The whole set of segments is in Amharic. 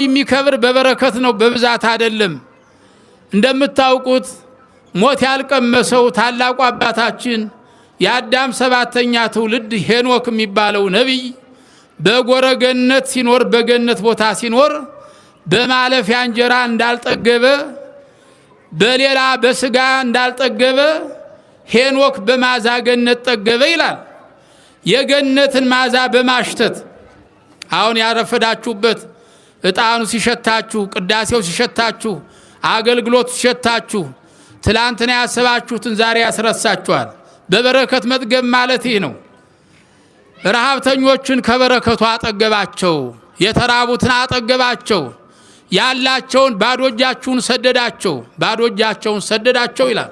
የሚከብር በበረከት ነው፣ በብዛት አይደለም። እንደምታውቁት ሞት ያልቀመሰው ታላቁ አባታችን የአዳም ሰባተኛ ትውልድ ሄኖክ የሚባለው ነቢይ በጎረገነት ሲኖር በገነት ቦታ ሲኖር በማለፊያ እንጀራ እንዳልጠገበ በሌላ በስጋ እንዳልጠገበ ሄኖክ በማዛ ገነት ጠገበ ይላል። የገነትን ማዛ በማሽተት አሁን ያረፈዳችሁበት እጣኑ ሲሸታችሁ፣ ቅዳሴው ሲሸታችሁ፣ አገልግሎት ሲሸታችሁ ትላንትና ያሰባችሁትን ዛሬ ያስረሳችኋል። በበረከት መጥገብ ማለት ይህ ነው። ረሃብተኞችን ከበረከቱ አጠገባቸው፣ የተራቡትን አጠገባቸው፣ ያላቸውን ባዶ እጃቸውን ሰደዳቸው ይላል።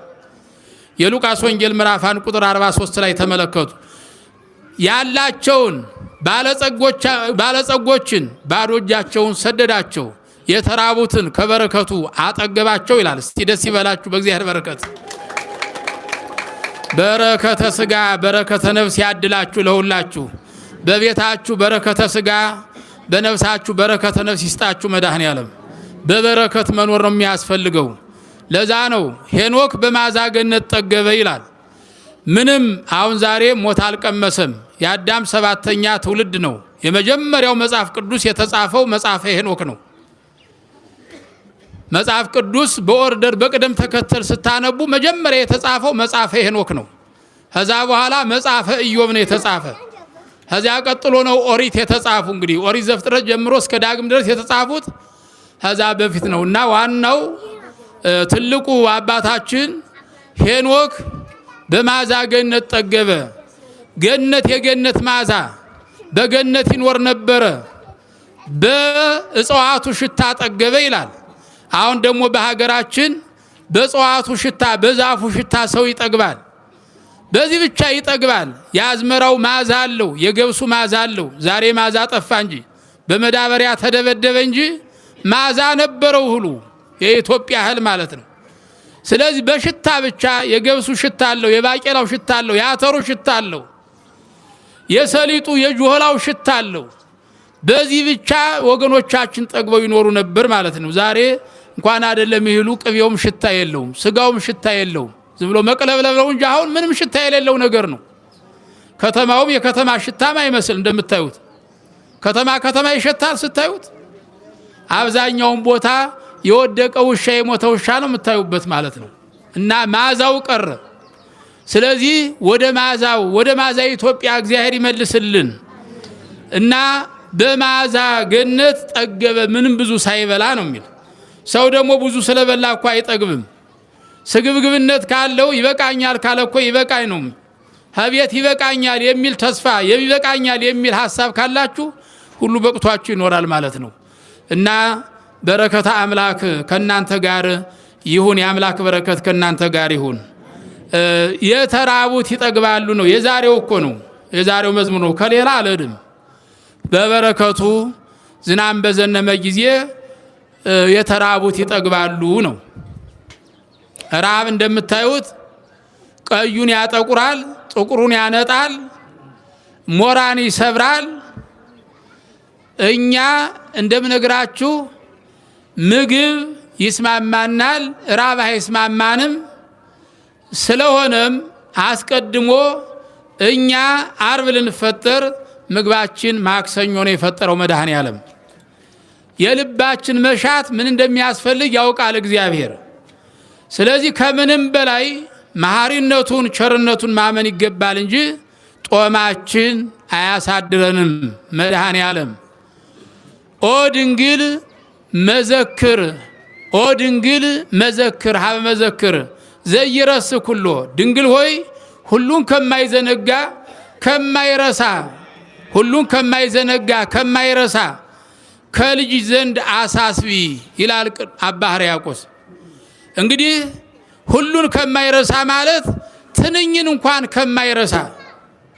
የሉቃስ ወንጌል ምዕራፍ 1 ቁጥር 43 ላይ ተመለከቱ። ያላቸውን ባለጸጎችን ባዶ እጃቸውን ሰደዳቸው፣ የተራቡትን ከበረከቱ አጠገባቸው ይላል። እስቲ ደስ ይበላችሁ በእግዚአብሔር በረከት። በረከተ ስጋ በረከተ ነፍስ ያድላችሁ ለሁላችሁ። በቤታችሁ በረከተ ስጋ በነፍሳችሁ በረከተ ነፍስ ይስጣችሁ መድኃኔዓለም። በበረከት መኖር ነው የሚያስፈልገው። ለዛ ነው ሄኖክ በማዛ ገነት ጠገበ ይላል። ምንም አሁን ዛሬ ሞት አልቀመሰም። የአዳም ሰባተኛ ትውልድ ነው። የመጀመሪያው መጽሐፍ ቅዱስ የተጻፈው መጽሐፈ ሄኖክ ነው። መጽሐፍ ቅዱስ በኦርደር በቅደም ተከተል ስታነቡ መጀመሪያ የተጻፈው መጽሐፈ ሄኖክ ነው። ከዛ በኋላ መጽሐፈ ኢዮብ ነው የተጻፈ። ከዚያ ቀጥሎ ነው ኦሪት የተጻፉ። እንግዲህ ኦሪት ዘፍጥረት ጀምሮ እስከ ዳግም ድረስ የተጻፉት ከዛ በፊት ነው እና ዋናው ትልቁ አባታችን ሄኖክ በማዛ ገነት ጠገበ። ገነት የገነት ማዛ በገነት ይኖር ነበረ። በእጽዋቱ ሽታ ጠገበ ይላል። አሁን ደግሞ በሀገራችን በእጽዋቱ ሽታ በዛፉ ሽታ ሰው ይጠግባል። በዚህ ብቻ ይጠግባል። የአዝመራው ማዛ አለው፣ የገብሱ ማዛ አለው። ዛሬ ማዛ ጠፋ እንጂ በመዳበሪያ ተደበደበ እንጂ ማዛ ነበረው ሁሉ የኢትዮጵያ እህል ማለት ነው። ስለዚህ በሽታ ብቻ የገብሱ ሽታ አለው፣ የባቄላው ሽታ አለው፣ የአተሩ ሽታ አለው፣ የሰሊጡ የጆሆላው ሽታ አለው። በዚህ ብቻ ወገኖቻችን ጠግበው ይኖሩ ነበር ማለት ነው። ዛሬ እንኳን አይደለም ይህሉ ቅቤውም ሽታ የለውም፣ ስጋውም ሽታ የለውም። ዝም ብሎ መቅለብለብ ነው እንጂ አሁን ምንም ሽታ የሌለው ነገር ነው። ከተማውም የከተማ ሽታም አይመስል እንደምታዩት ከተማ ይሸታል ስታዩት። አብዛኛውን ቦታ የወደቀ ውሻ የሞተ ውሻ ነው የምታዩበት ማለት ነው። እና ማዛው ቀረ። ስለዚህ ወደ ማዛ ኢትዮጵያ እግዚአብሔር ይመልስልን እና በማዛ ገነት ጠገበ ምንም ብዙ ሳይበላ ነው የሚል። ሰው ደግሞ ብዙ ስለበላ እኮ አይጠግብም። ስግብግብነት ካለው ይበቃኛል ካለ እኮ ይበቃኝ ነው። ከቤት ይበቃኛል የሚል ተስፋ ይበቃኛል የሚል ሐሳብ ካላችሁ ሁሉ በቅቷችሁ ይኖራል ማለት ነው። እና በረከተ አምላክ ከናንተ ጋር ይሁን። የአምላክ በረከት ከናንተ ጋር ይሁን። የተራቡት ይጠግባሉ ነው የዛሬው እኮ ነው የዛሬው መዝሙር ነው። ከሌላ አልሄድም። በበረከቱ ዝናብ በዘነመ ጊዜ የተራቡት ይጠግባሉ ነው። ራብ እንደምታዩት ቀዩን ያጠቁራል፣ ጥቁሩን ያነጣል፣ ሞራን ይሰብራል። እኛ እንደምነግራችሁ ምግብ ይስማማናል፣ ራብ አይስማማንም። ስለሆነም አስቀድሞ እኛ አርብ ልንፈጠር ምግባችን ማክሰኞ ነው የፈጠረው መድኃኔዓለም። የልባችን መሻት ምን እንደሚያስፈልግ ያውቃል እግዚአብሔር። ስለዚህ ከምንም በላይ መሐሪነቱን ቸርነቱን ማመን ይገባል እንጂ ጦማችን አያሳድረንም መድኃኔዓለም። ኦ ድንግል መዘክር ሀበ መዘክር ዘይረስ ኩሎ። ድንግል ሆይ ሁሉን ከማይረሳ ከልጅ ዘንድ አሳስቢ ይላል አባ ሕርያቆስ። እንግዲህ ሁሉን ከማይረሳ ማለት ትንኝን እንኳን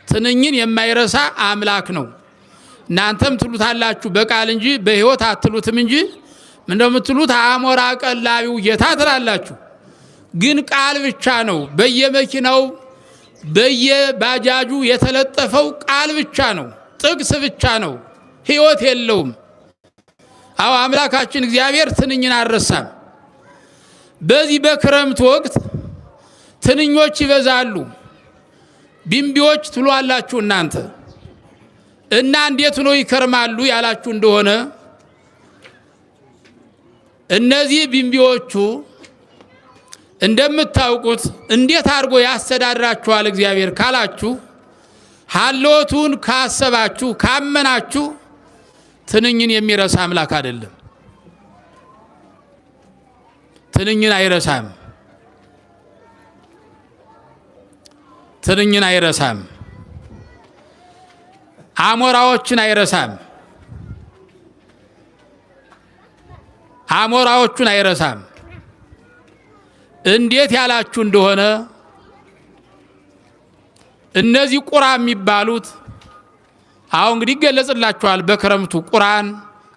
ትንኝን የማይረሳ አምላክ ነው። እናንተም ትሉታላችሁ በቃል እንጂ በሕይወት አትሉትም እንጂ እንደምትሉት አሞራ ቀላቢው ጌታ ትላላችሁ። ግን ቃል ብቻ ነው። በየመኪናው በየባጃጁ የተለጠፈው ቃል ብቻ ነው፣ ጥቅስ ብቻ ነው፣ ሕይወት የለውም። አዎ አምላካችን እግዚአብሔር ትንኝን አልረሳም። በዚህ በክረምት ወቅት ትንኞች ይበዛሉ። ቢምቢዎች ትሏላችሁ እናንተ እና እንዴት ነው ይከርማሉ ያላችሁ እንደሆነ እነዚህ ቢምቢዎቹ እንደምታውቁት እንዴት አድርጎ ያስተዳድራችኋል እግዚአብሔር ካላችሁ ሀልዎቱን ካሰባችሁ ካመናችሁ ትንኝን የሚረሳ አምላክ አይደለም። ትንኝን አይረሳም። ትንኝን አይረሳም። አሞራዎችን አይረሳም። አሞራዎቹን አይረሳም። እንዴት ያላችሁ እንደሆነ እነዚህ ቁራ የሚባሉት አሁን እንግዲህ ይገለጽላችኋል። በክረምቱ ቁራን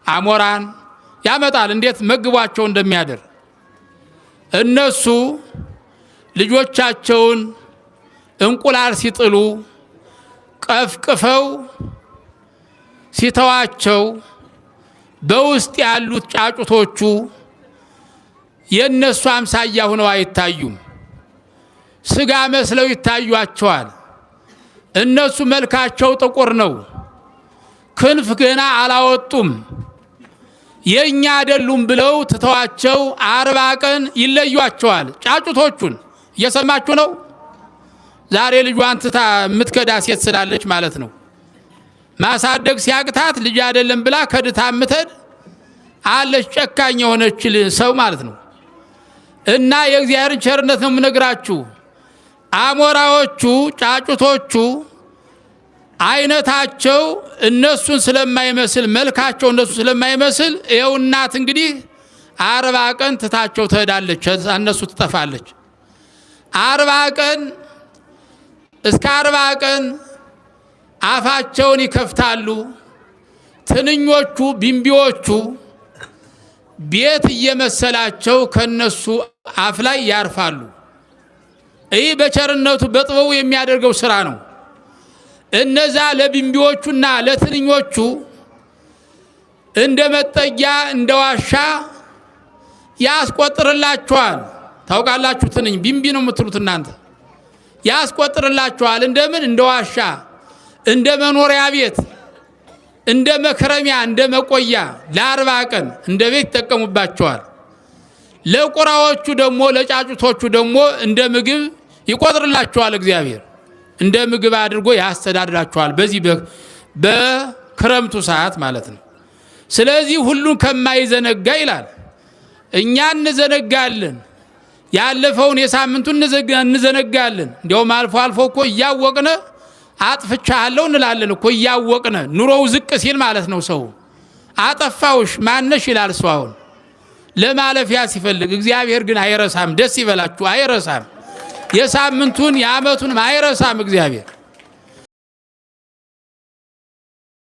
አሞራን ያመጣል እንዴት መግቧቸው እንደሚያደር። እነሱ ልጆቻቸውን እንቁላል ሲጥሉ ቀፍቅፈው ሲተዋቸው በውስጥ ያሉት ጫጩቶቹ የነሱ አምሳያ ሆነው አይታዩም። ስጋ መስለው ይታዩአቸዋል። እነሱ መልካቸው ጥቁር ነው። ክንፍ ገና አላወጡም። የኛ አይደሉም ብለው ትተዋቸው 40 ቀን ይለዩአቸዋል። ጫጩቶቹን እየሰማችሁ ነው። ዛሬ ልጇን ትታ የምትከዳ ሴት ስላለች ማለት ነው። ማሳደግ ሲያቅታት ልጅ አይደለም ብላ ከድታ የምትሄድ አለች። ጨካኝ የሆነች ሰው ማለት ነው። እና የእግዚአብሔርን ቸርነት ነው የምነግራችሁ። አሞራዎቹ ጫጩቶቹ አይነታቸው እነሱን ስለማይመስል መልካቸው እነሱ ስለማይመስል ይኸው እናት እንግዲህ 40 ቀን ትታቸው ትሄዳለች። እነሱ ትጠፋለች። 40 ቀን እስከ 40 ቀን አፋቸውን ይከፍታሉ። ትንኞቹ ቢምቢዎቹ ቤት እየመሰላቸው ከነሱ አፍ ላይ ያርፋሉ። ይህ በቸርነቱ በጥበቡ የሚያደርገው ስራ ነው። እነዛ ለቢምቢዎቹና ለትንኞቹ እንደ መጠጊያ እንደ ዋሻ ያስቆጥርላቸዋል። ታውቃላችሁ፣ ትንኝ ቢምቢ ነው የምትሉት እናንተ። ያስቆጥርላቸዋል። እንደምን? እንደ ዋሻ፣ እንደ መኖሪያ ቤት፣ እንደ መክረሚያ፣ እንደ መቆያ ለ40 ቀን እንደ ቤት ይጠቀሙባቸዋል። ለቁራዎቹ ደግሞ ለጫጩቶቹ ደግሞ እንደ ምግብ ይቆጥርላቸዋል። እግዚአብሔር እንደ ምግብ አድርጎ ያስተዳድራቸዋል። በዚህ በክረምቱ ሰዓት ማለት ነው። ስለዚህ ሁሉን ከማይዘነጋ ይላል። እኛ እንዘነጋለን። ያለፈውን የሳምንቱን እንዘነጋለን። እንዲያውም አልፎ አልፎ እኮ እያወቅነ አጥፍቻለሁ እንላለን እኮ እያወቅነ ኑሮው ዝቅ ሲል ማለት ነው። ሰው አጠፋውሽ ማነሽ ይላል ሰው አሁን ለማለፊያ ሲፈልግ። እግዚአብሔር ግን አይረሳም። ደስ ይበላችሁ። አይረሳም። የሳምንቱን የዓመቱን አይረሳም እግዚአብሔር።